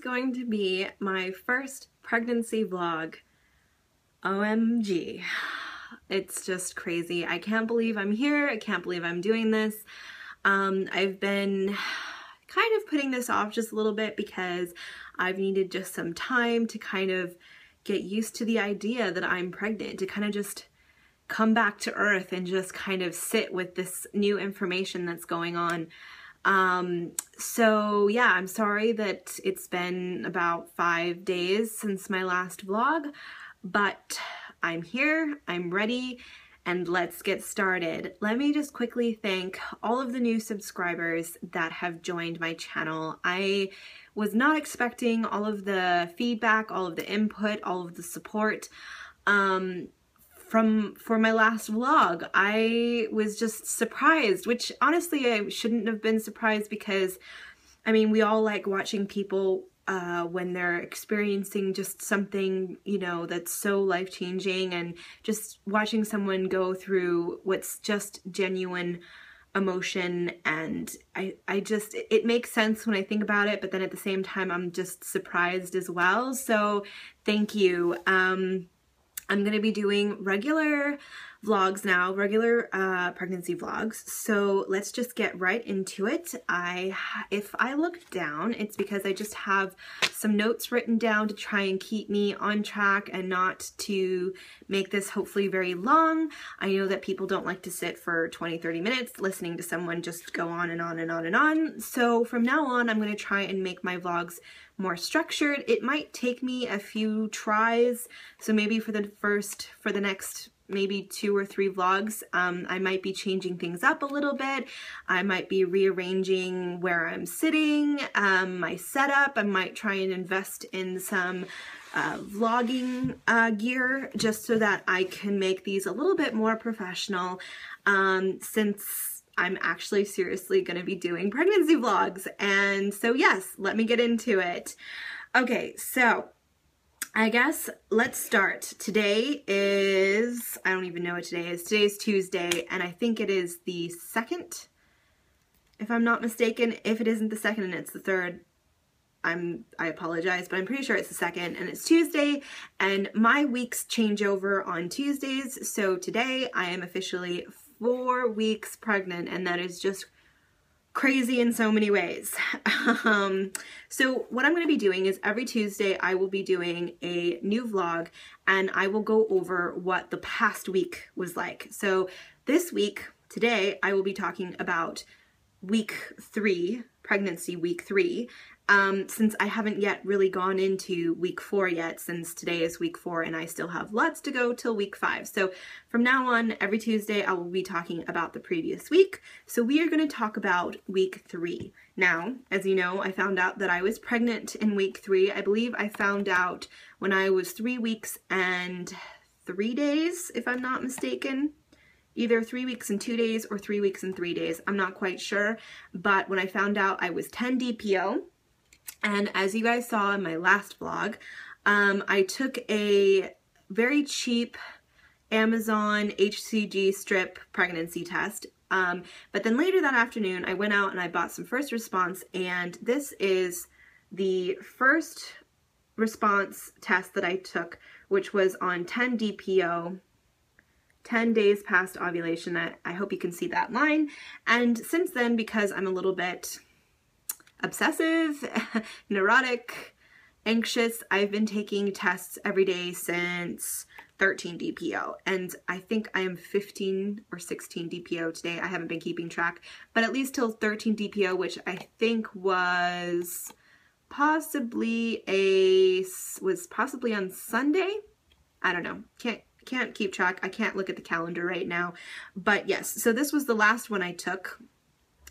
going to be my first pregnancy vlog. OMG. It's just crazy. I can't believe I'm here. I can't believe I'm doing this. I've been kind of putting this off just a little bit because I've needed just some time to kind of get used to the idea that I'm pregnant, to kind of just come back to earth and just kind of sit with this new information that's going on. So yeah, I'm sorry that it's been about 5 days since my last vlog, but I'm here, I'm ready, and let's get started. Let me just quickly thank all of the new subscribers that have joined my channel. I was not expecting all of the feedback, all of the input, all of the support. For my last vlog. I was just surprised, which honestly I shouldn't have been surprised because, I mean, we all like watching people when they're experiencing just something, you know, that's so life-changing, and just watching someone go through what's just genuine emotion. And I just, it makes sense when I think about it, but then at the same time I'm just surprised as well. So thank you. I'm going to be doing regular vlogs now, regular pregnancy vlogs. So let's just get right into it. If I look down, it's because I just have some notes written down to try and keep me on track and not to make this hopefully very long. I know that people don't like to sit for 20-30 minutes listening to someone just go on and on and on and on. So from now on, I'm going to try and make my vlogs more structured. It might take me a few tries, so maybe for the next maybe 2 or 3 vlogs, I might be changing things up a little bit. I might be rearranging where I'm sitting, my setup. I might try and invest in some vlogging gear just so that I can make these a little bit more professional, since I'm actually seriously going to be doing pregnancy vlogs. And so yes, let me get into it. Okay, so I guess let's start. Today is, I don't even know what today is. Today is Tuesday, and I think it is the 2nd, if I'm not mistaken. If it isn't the 2nd and it's the 3rd, I apologize, but I'm pretty sure it's the 2nd, and it's Tuesday, and my weeks change over on Tuesdays. So today I am officially 4 weeks pregnant, and that is just crazy in so many ways. So what I'm going to be doing is every Tuesday I will be doing a new vlog, and I will go over what the past week was like. So this week, today, I will be talking about week 3, pregnancy week 3. Since I haven't yet really gone into week 4 yet, since today is week 4 and I still have lots to go till week 5. So from now on, every Tuesday, I will be talking about the previous week. So we are going to talk about week 3. Now, as you know, I found out that I was pregnant in week 3. I believe I found out when I was 3 weeks and 3 days, if I'm not mistaken. Either 3 weeks and 2 days or 3 weeks and 3 days. I'm not quite sure. But when I found out, I was 10 DPO. And as you guys saw in my last vlog, I took a very cheap Amazon HCG strip pregnancy test. But then later that afternoon, I went out and I bought some first response, and this is the first response test that I took, which was on 10 DPO, 10 days past ovulation. I hope you can see that line. And since then, because I'm a little bit obsessive, neurotic, anxious, I've been taking tests every day since 13 DPO, and I think I am 15 or 16 DPO today. I haven't been keeping track, but at least till 13 DPO, which I think was possibly on Sunday. I don't know. Can't keep track. I can't look at the calendar right now, but yes. So this was the last one I took,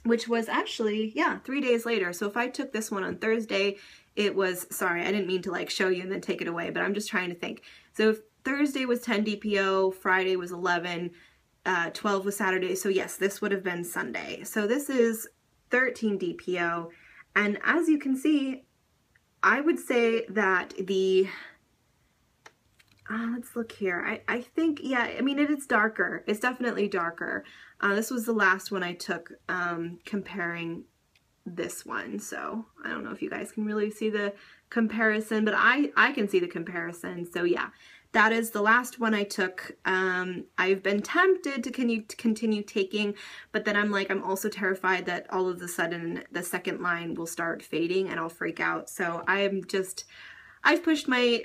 which was actually, yeah, 3 days later. So if I took this one on Thursday, it was, sorry, I didn't mean to like show you and then take it away, but I'm just trying to think. So if Thursday was 10 DPO, Friday was 11, 12 was Saturday. So yes, this would have been Sunday. So this is 13 DPO. And as you can see, I would say that the, let's look here. I think, yeah, I mean, it's darker. It's definitely darker. This was the last one I took, comparing this one. So I don't know if you guys can really see the comparison, but I can see the comparison. So yeah, that is the last one I took. I've been tempted to continue taking, but then I'm like, I'm also terrified that all of a sudden the second line will start fading and I'll freak out. So I've pushed my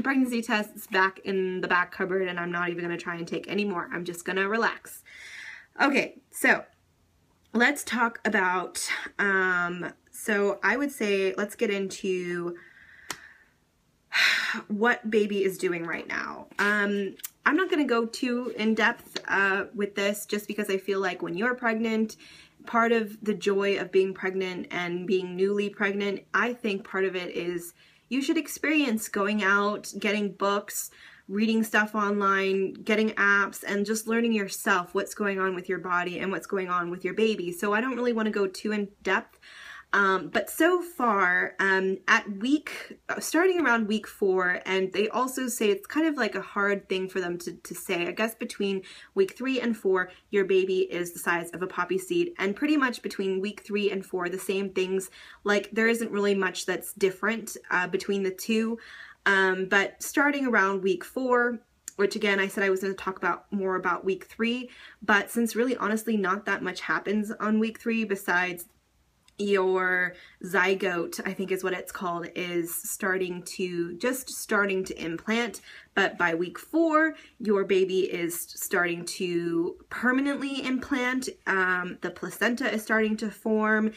pregnancy tests back in the back cupboard, and I'm not even going to try and take any more. I'm just going to relax. Okay, so let's talk about, so I would say let's get into what baby is doing right now. I'm not going to go too in depth with this, just because I feel like when you're pregnant, part of the joy of being pregnant and being newly pregnant, I think part of it is you should experience going out, getting books, reading stuff online, getting apps, and just learning yourself what's going on with your body and what's going on with your baby. So I don't really want to go too in depth. But so far, starting around week 4, and they also say it's kind of like a hard thing for them to say, I guess between week 3 and 4, your baby is the size of a poppy seed, and pretty much between week 3 and 4, the same things. Like, there isn't really much that's different between the two, but starting around week 4, which again, I said I was going to talk about more about week 3, but since really honestly not that much happens on week 3 besides your zygote, I think is what it's called, is starting to implant. But by week 4, your baby is starting to permanently implant. The placenta is starting to form,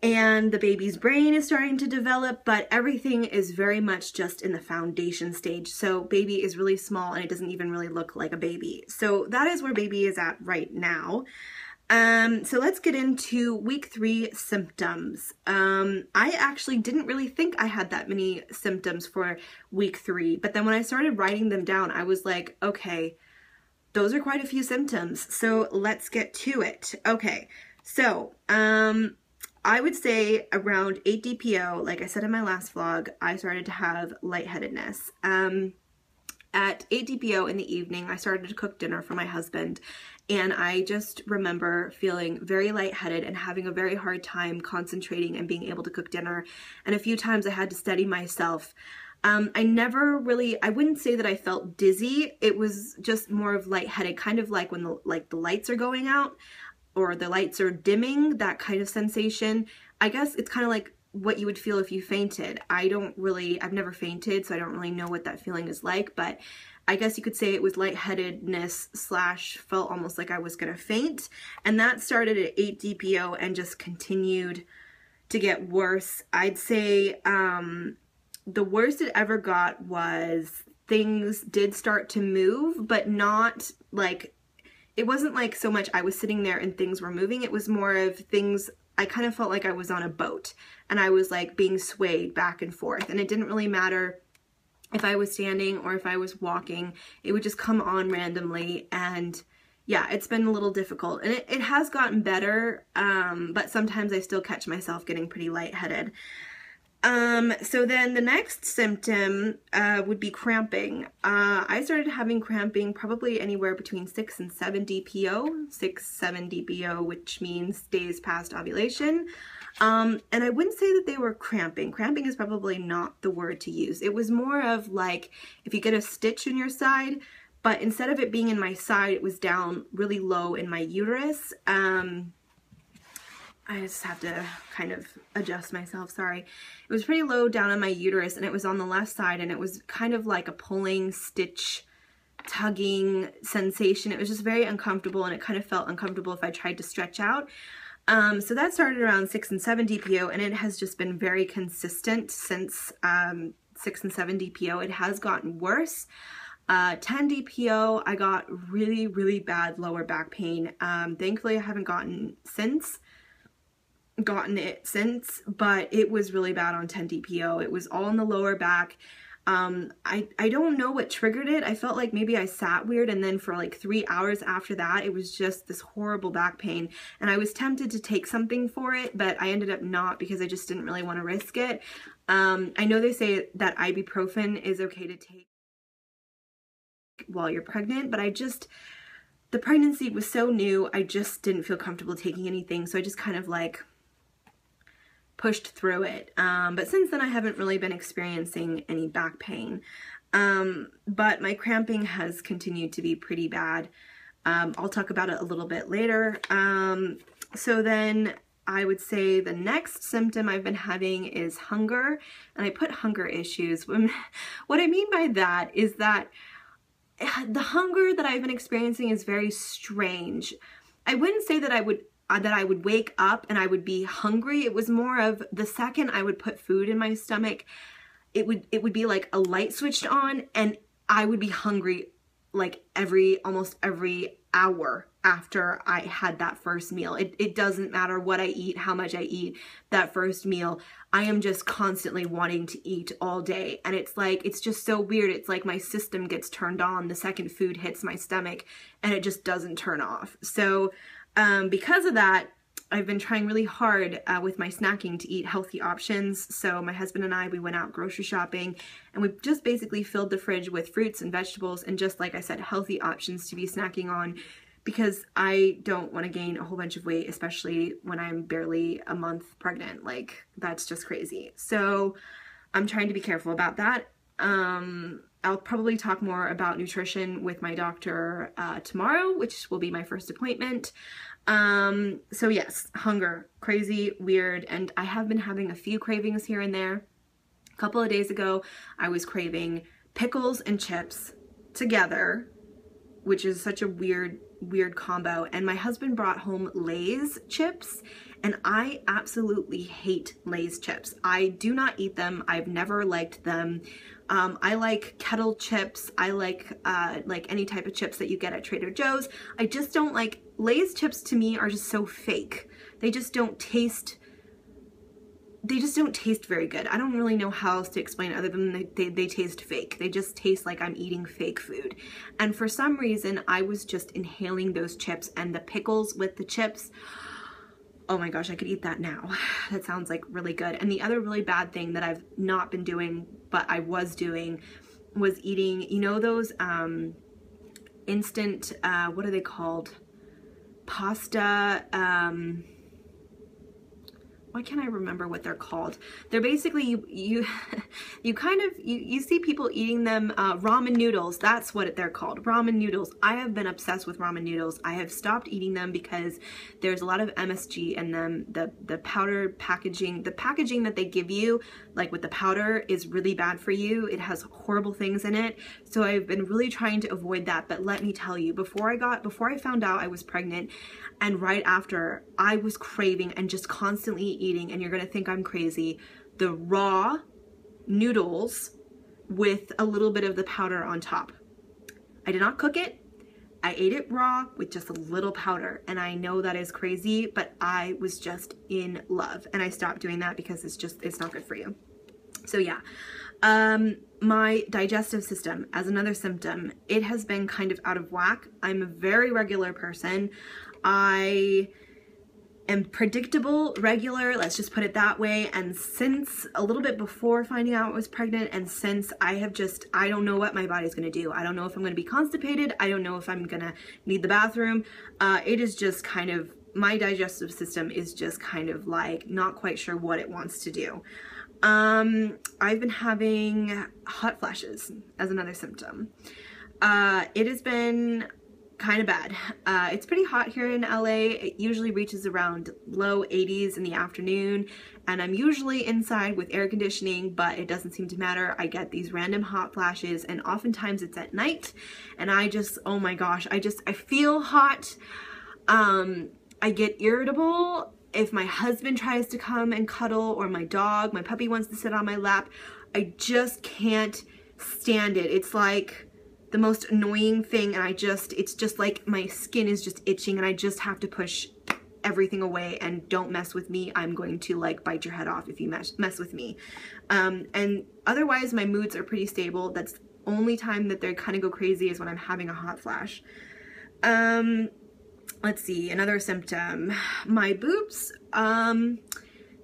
and the baby's brain is starting to develop, but everything is very much just in the foundation stage. So baby is really small, and it doesn't even really look like a baby. So that is where baby is at right now. So let's get into week 3 symptoms. I actually didn't really think I had that many symptoms for week 3, but then when I started writing them down, I was like, okay, those are quite a few symptoms. So let's get to it. Okay. So, I would say around 8 DPO, like I said in my last vlog, I started to have lightheadedness. At 8 DPO in the evening, I started to cook dinner for my husband, and I just remember feeling very lightheaded and having a very hard time concentrating and being able to cook dinner. And a few times I had to steady myself. I wouldn't say that I felt dizzy. It was just more of lightheaded, kind of like when the lights are going out or the lights are dimming, that kind of sensation. I guess it's kind of like what you would feel if you fainted. I've never fainted, so I don't really know what that feeling is like, but I guess you could say it was lightheadedness / felt almost like I was gonna faint. And that started at 8 DPO and just continued to get worse. I'd say the worst it ever got was things did start to move, but not like, it wasn't like so much I was sitting there and things were moving. It was more of things, I kind of felt like I was on a boat and I was like being swayed back and forth, and it didn't really matter if I was standing or if I was walking. It would just come on randomly, and yeah, it's been a little difficult, and it has gotten better, but sometimes I still catch myself getting pretty lightheaded. So then the next symptom would be cramping. I started having cramping probably anywhere between 6 and 7 DPO, 6-7 DPO, which means days past ovulation. And I wouldn't say that they were cramping. Cramping is probably not the word to use. It was more of like if you get a stitch in your side, but instead of it being in my side, it was down really low in my uterus. I just have to kind of adjust myself, sorry. It was pretty low down on my uterus, and it was on the left side, and it was kind of like a pulling, stitch, tugging sensation. It was just very uncomfortable, and it kind of felt uncomfortable if I tried to stretch out. So that started around 6 and 7 DPO, and it has just been very consistent since 6 and 7 DPO. It has gotten worse. 10 DPO, I got really, really bad lower back pain. Thankfully, I haven't gotten it since, but it was really bad on 10 DPO. It was all in the lower back. I don't know what triggered it. I felt like maybe I sat weird, and then for like 3 hours after that, it was just this horrible back pain, and I was tempted to take something for it, but I ended up not because I just didn't really want to risk it. I know they say that ibuprofen is okay to take while you're pregnant, but the pregnancy was so new, I just didn't feel comfortable taking anything, so I just kind of like pushed through it. But since then I haven't really been experiencing any back pain. But my cramping has continued to be pretty bad. I'll talk about it a little bit later. So then I would say the next symptom I've been having is hunger, and I put hunger issues. What I mean by that is that the hunger that I've been experiencing is very strange. I wouldn't say that I would wake up and I would be hungry. It was more of the second I would put food in my stomach, it would be like a light switched on and I would be hungry like almost every hour after I had that first meal. It doesn't matter what I eat, how much I eat, that first meal, I am just constantly wanting to eat all day. And it's just so weird. It's like my system gets turned on the second food hits my stomach and it just doesn't turn off. So because of that, I've been trying really hard with my snacking to eat healthy options. So my husband and I, we went out grocery shopping and we just basically filled the fridge with fruits and vegetables and just like I said, healthy options to be snacking on, because I don't want to gain a whole bunch of weight, especially when I'm barely a month pregnant. Like, that's just crazy. So I'm trying to be careful about that. I'll probably talk more about nutrition with my doctor tomorrow, which will be my first appointment. So yes, hunger, crazy, weird, and I have been having a few cravings here and there. A couple of days ago, I was craving pickles and chips together, which is such a weird combo. And my husband brought home Lay's chips, and I absolutely hate Lay's chips. I do not eat them. I've never liked them. I like kettle chips. I like any type of chips that you get at Trader Joe's. I just don't like Lay's chips. To me, are just so fake. They just don't taste very good. I don't really know how else to explain it other than they taste fake. They just taste like I'm eating fake food. And for some reason, I was just inhaling those chips and the pickles with the chips. Oh my gosh, I could eat that now. That sounds like really good. And the other really bad thing that I've not been doing, but I was doing, was eating, you know, those instant, what are they called? Pasta, why can't I remember what they're called? They're basically, you see people eating them, ramen noodles. That's what they're called, ramen noodles. I have been obsessed with ramen noodles. I have stopped eating them because there's a lot of MSG in them. The powder packaging, the packaging that they give you, like with the powder, is really bad for you. It has horrible things in it. So I've been really trying to avoid that. But let me tell you, before I found out I was pregnant, and right after, I was craving and just constantly eating, and you're gonna think I'm crazy, the raw noodles with a little bit of the powder on top. I did not cook it. I ate it raw with just a little powder, and I know that is crazy, but I was just in love, and I stopped doing that because it's not good for you. So yeah, my digestive system, as another symptom, it has been kind of out of whack. I'm a very regular person. I am predictable, regular, let's just put it that way. And since a little bit before finding out I was pregnant, and since I don't know what my body's gonna do. I don't know if I'm gonna be constipated. I don't know if I'm gonna need the bathroom. It is just kind of, my digestive system is just kind of like not quite sure what it wants to do. I've been having hot flashes as another symptom. It has been kind of bad. It's pretty hot here in LA. It usually reaches around low 80s in the afternoon, and I'm usually inside with air conditioning, but it doesn't seem to matter. I get these random hot flashes, and oftentimes it's at night, and I just, oh my gosh, I feel hot. I get irritable if my husband tries to come and cuddle, or my puppy wants to sit on my lap. I just can't stand it. It's like the most annoying thing, and it's just like my skin is just itching, and I just have to push everything away and don't mess with me. I'm going to like bite your head off if you mess with me. And otherwise my moods are pretty stable. That's the only time that they kind of go crazy is when I'm having a hot flash. Let's see, another symptom. My boobs,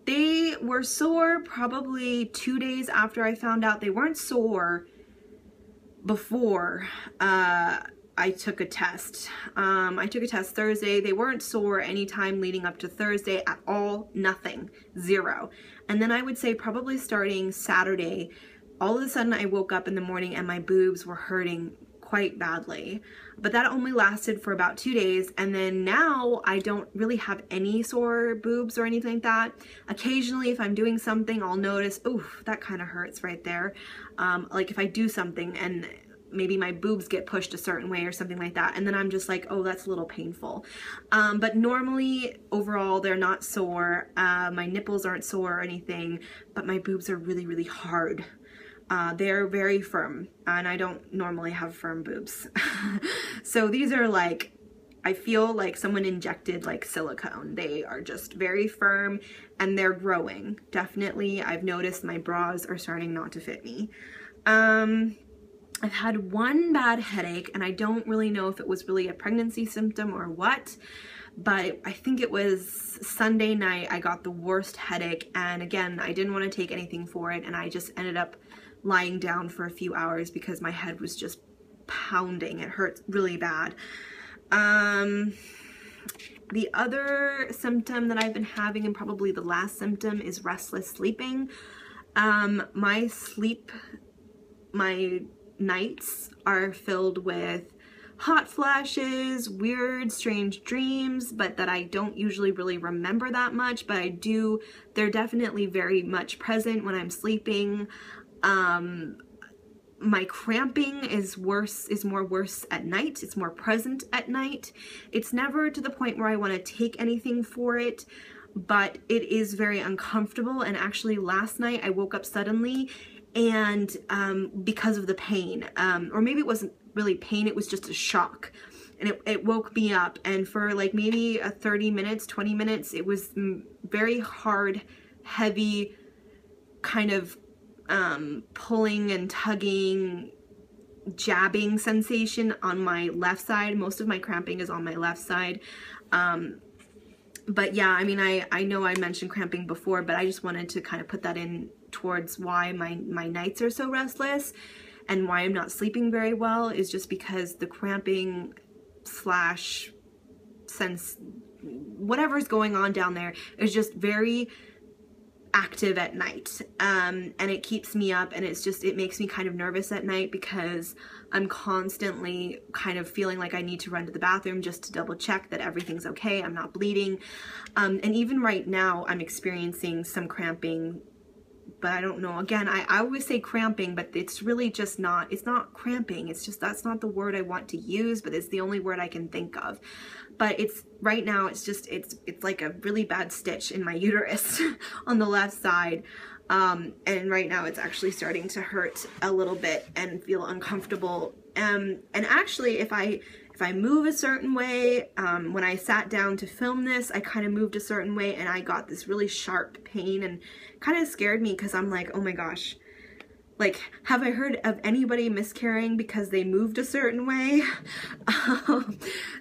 they were sore probably 2 days after I found out. They weren't sore before, I took a test. I took a test Thursday. They weren't sore anytime leading up to Thursday at all. Nothing. Zero. And then I would say probably starting Saturday, all of a sudden I woke up in the morning and my boobs were hurting quite badly. But that only lasted for about 2 days, and then now I don't really have any sore boobs or anything like that. Occasionally if I'm doing something, I'll notice, oof, that kind of hurts right there. Like if I do something and maybe my boobs get pushed a certain way or something like that, and then I'm just like, oh, that's a little painful. But normally, overall, they're not sore. My nipples aren't sore or anything, but my boobs are really, really hard. They're very firm, and I don't normally have firm boobs. So these are like, I feel like someone injected like silicone. They are just very firm, and they're growing. Definitely, I've noticed my bras are starting not to fit me. I've had one bad headache, and I don't really know if it was really a pregnancy symptom or what, but I think it was Sunday night I got the worst headache, and again, I didn't want to take anything for it, and I just ended up lying down for a few hours because my head was just pounding. It hurt really bad. The other symptom that I've been having, and probably the last symptom, is restless sleeping. My nights are filled with hot flashes, weird, strange dreams, but that I don't usually really remember that much, but I do. They're definitely very much present when I'm sleeping. My cramping is more worse at night. It's more present at night. It's never to the point where I want to take anything for it, but it is very uncomfortable. And actually last night I woke up suddenly, and because of the pain, or maybe it wasn't really pain, it was just a shock, and it woke me up, and for like maybe 30 minutes, 20 minutes, it was very hard, heavy, kind of pulling and tugging, jabbing sensation on my left side. Most of my cramping is on my left side. But yeah, I mean, I know I mentioned cramping before, but I just wanted to kind of put that in towards why my nights are so restless and why I'm not sleeping very well, is just because the cramping slash sense, whatever's going on down there, is just very active at night, and it keeps me up, and it makes me kind of nervous at night because I'm constantly kind of feeling like I need to run to the bathroom just to double check that everything's okay, I'm not bleeding, and even right now I'm experiencing some cramping, but I don't know, again, I always say cramping, but it's really just not, it's not cramping, it's just, that's not the word I want to use, but it's the only word I can think of. But it's, right now, it's just, it's like a really bad stitch in my uterus on the left side. And right now it's actually starting to hurt a little bit and feel uncomfortable. And actually, if I move a certain way, when I sat down to film this, I kind of moved a certain way, and I got this really sharp pain, and kind of scared me because I'm like, oh my gosh, like, have I heard of anybody miscarrying because they moved a certain way?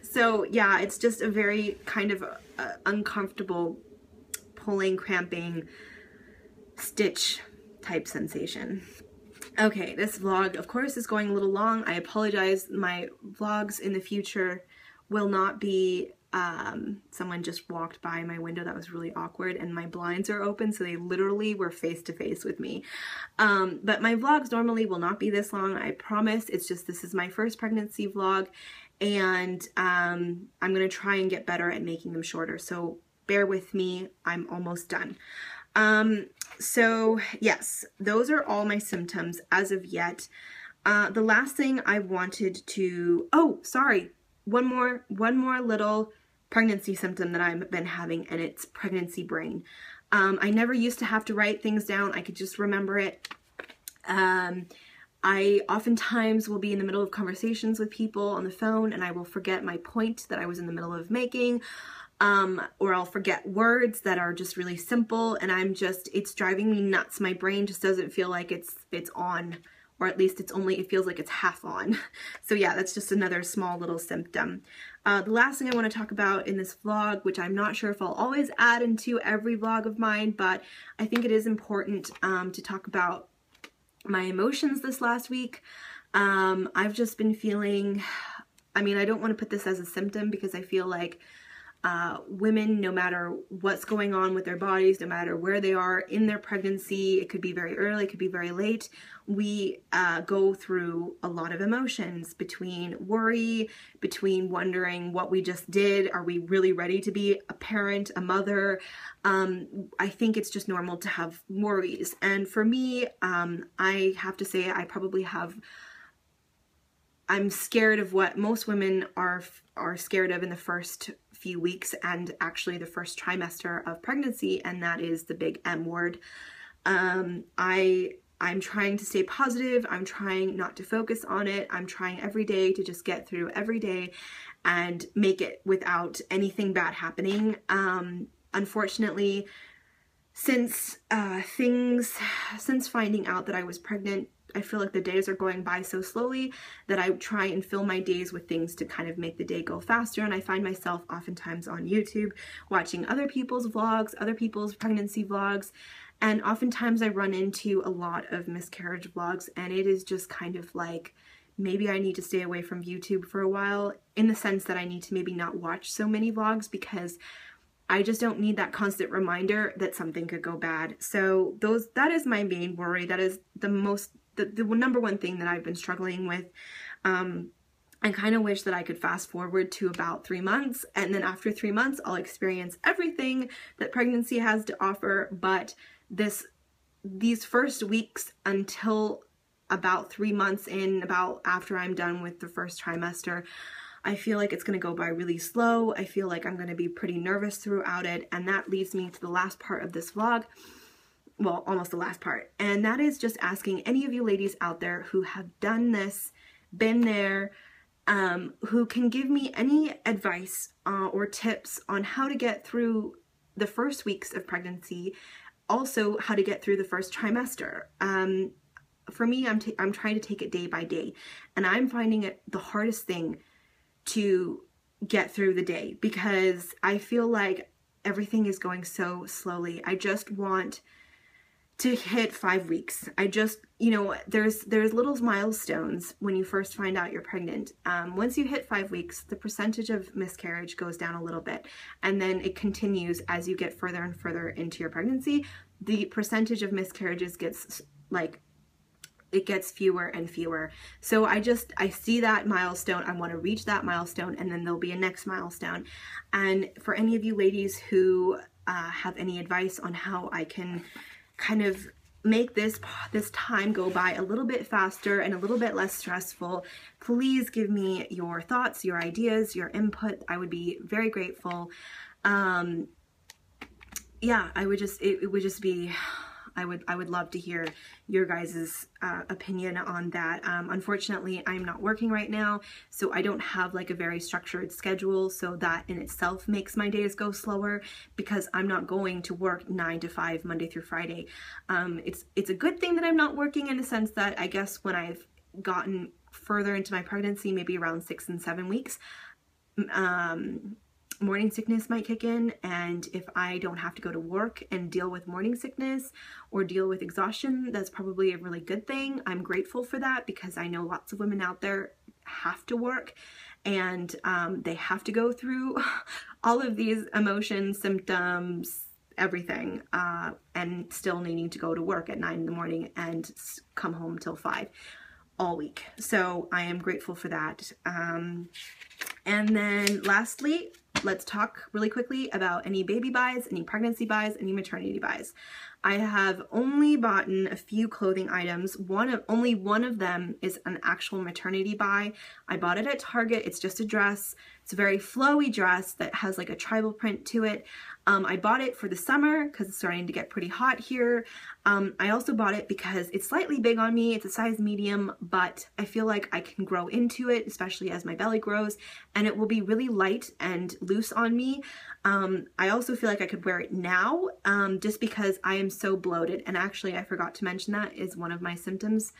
So yeah, it's just a very kind of uncomfortable pulling, cramping, stitch type sensation. Okay, this vlog, of course, is going a little long. I apologize. My vlogs in the future will not be, someone just walked by my window. That was really awkward, and my blinds are open, so they literally were face to face with me. But my vlogs normally will not be this long, I promise. It's just, this is my first pregnancy vlog, and I'm gonna try and get better at making them shorter, so bear with me. I'm almost done. So yes, those are all my symptoms as of yet. The last thing I wanted to, oh, sorry, one more little pregnancy symptom that I've been having, and it's pregnancy brain. I never used to have to write things down. I could just remember it. I oftentimes will be in the middle of conversations with people on the phone, and I will forget my point that I was in the middle of making. Or I'll forget words that are just really simple, and it's driving me nuts. My brain just doesn't feel like it's on, or at least it feels like it's half on. So yeah, that's just another small little symptom. The last thing I want to talk about in this vlog, which I'm not sure if I'll always add into every vlog of mine, but I think it is important to talk about my emotions this last week. I've just been feeling I mean, I don't want to put this as a symptom because I feel like women, no matter what's going on with their bodies, no matter where they are in their pregnancy, it could be very early, it could be very late, we go through a lot of emotions, between worry, between wondering what we just did, are we really ready to be a parent, a mother? I think it's just normal to have worries. And for me, I have to say I'm scared of what most women are scared of in the first few weeks and actually the first trimester of pregnancy, and that is the big M word. I'm trying to stay positive. I'm trying not to focus on it. I'm trying every day to just get through every day and make it without anything bad happening. Unfortunately, since finding out that I was pregnant, I feel like the days are going by so slowly that I try and fill my days with things to kind of make the day go faster. And I find myself oftentimes on YouTube watching other people's vlogs, other people's pregnancy vlogs. And oftentimes I run into a lot of miscarriage vlogs, and it is just kind of like, maybe I need to stay away from YouTube for a while, in the sense that I need to maybe not watch so many vlogs, because I just don't need that constant reminder that something could go bad. So that is my main worry. That is the number one thing that I've been struggling with. I kind of wish that I could fast forward to about 3 months, and then after 3 months I'll experience everything that pregnancy has to offer. But these first weeks until about 3 months in, about after I'm done with the first trimester, I feel like it's going to go by really slow. I feel like I'm going to be pretty nervous throughout it, and that leads me to the last part of this vlog. Well, almost the last part, and that is just asking any of you ladies out there who have done this, been there, who can give me any advice or tips on how to get through the first weeks of pregnancy, also how to get through the first trimester. For me, I'm trying to take it day by day, and I'm finding it the hardest thing to get through the day, because I feel like everything is going so slowly. I just want to hit 5 weeks. I just, there's little milestones when you first find out you're pregnant. Once you hit 5 weeks, the percentage of miscarriage goes down a little bit, and then it continues as you get further and further into your pregnancy. The percentage of miscarriages gets fewer and fewer. So I see that milestone, I want to reach that milestone, and then there'll be a next milestone. And for any of you ladies who have any advice on how I can kind of make this time go by a little bit faster and a little bit less stressful, please give me your thoughts, your ideas, your input. I would be very grateful. Yeah, I would love to hear your guys' opinion on that. Unfortunately, I'm not working right now, so I don't have like a very structured schedule, so that in itself makes my days go slower, because I'm not going to work 9 to 5 Monday through Friday. It's a good thing that I'm not working, in the sense that I guess when I've gotten further into my pregnancy, maybe around 6 and 7 weeks, morning sickness might kick in, and if I don't have to go to work and deal with morning sickness or deal with exhaustion, that's probably a really good thing. I'm grateful for that, because I know lots of women out there have to work, and they have to go through all of these emotions, symptoms, everything, and still needing to go to work at 9 in the morning and come home till 5 all week. So I am grateful for that. And then lastly, let's talk really quickly about any baby buys, any pregnancy buys, any maternity buys. I have only bought a few clothing items. Only one of them is an actual maternity buy. I bought it at Target. It's just a dress. It's a very flowy dress that has like a tribal print to it. I bought it for the summer because it's starting to get pretty hot here. I also bought it because it's slightly big on me. It's a size medium, but I feel like I can grow into it, especially as my belly grows, and it will be really light and loose on me. I also feel like I could wear it now, just because I am so bloated. And actually, I forgot to mention that is one of my symptoms.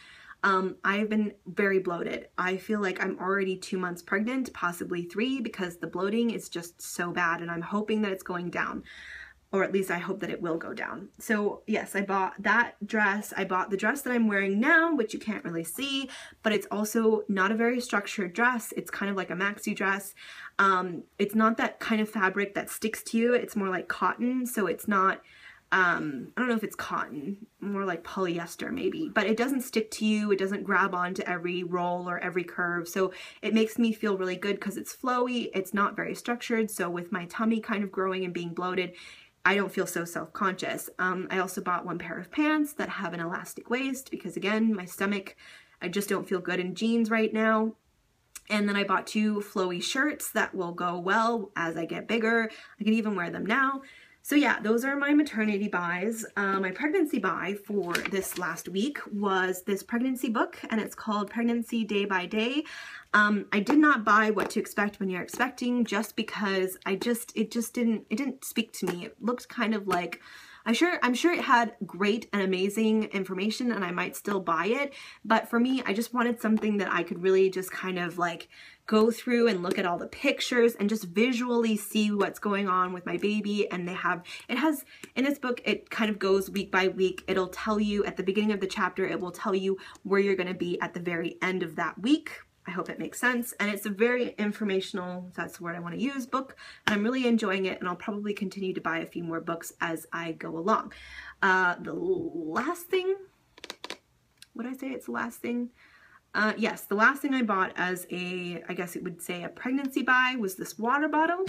I've been very bloated. I feel like I'm already 2 months pregnant, possibly 3, because the bloating is just so bad, and I'm hoping that it's going down. or at least I hope that it will go down. So yes, I bought that dress. I bought the dress that I'm wearing now, which you can't really see, but it's also not a very structured dress. It's kind of like a maxi dress. It's not that kind of fabric that sticks to you. It's more like cotton, so it's not, I don't know if it's cotton, more like polyester maybe, but it doesn't stick to you. It doesn't grab onto every roll or every curve. So it makes me feel really good because it's flowy. It's not very structured. So with my tummy kind of growing and being bloated, I don't feel so self-conscious. I also bought one pair of pants that have an elastic waist because again, my stomach, I just don't feel good in jeans right now. And then I bought 2 flowy shirts that will go well as I get bigger. I can even wear them now. So yeah, those are my maternity buys. My pregnancy buy for this last week was this pregnancy book, and it's called Pregnancy Day by Day. I did not buy What to Expect When You're Expecting just because it didn't speak to me. It looked kind of like, I'm sure it had great and amazing information and I might still buy it, but for me, I just wanted something that I could really just kind of like go through and look at all the pictures and just visually see what's going on with my baby. And in this book, it kind of goes week by week. It'll tell you at the beginning of the chapter, it will tell you where you're going to be at the very end of that week. I hope it makes sense. And it's a very informational, that's the word I want to use, book. And I'm really enjoying it. And I'll probably continue to buy a few more books as I go along. The last thing, would I say it's the last thing? Yes, the last thing I bought as I guess it would say a pregnancy buy was this water bottle.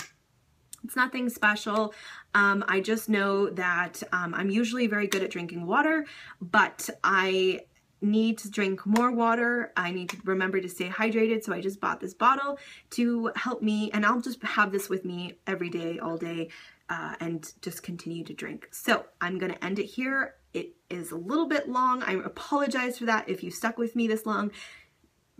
It's nothing special. I just know that I'm usually very good at drinking water, but I need to drink more water. I need to remember to stay hydrated, so I just bought this bottle to help me, and I'll just have this with me every day, all day, and just continue to drink. So I'm gonna end it here. It is a little bit long. I apologize for that if you stuck with me this long.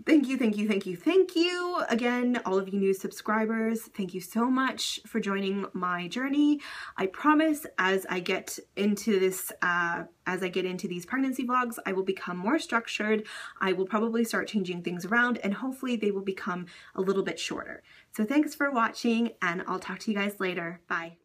Thank you, thank you, thank you, thank you. Again, all of you new subscribers, thank you so much for joining my journey. I promise as I get into this, these pregnancy vlogs, I will become more structured. I will probably start changing things around and hopefully they will become a little bit shorter. So thanks for watching and I'll talk to you guys later. Bye.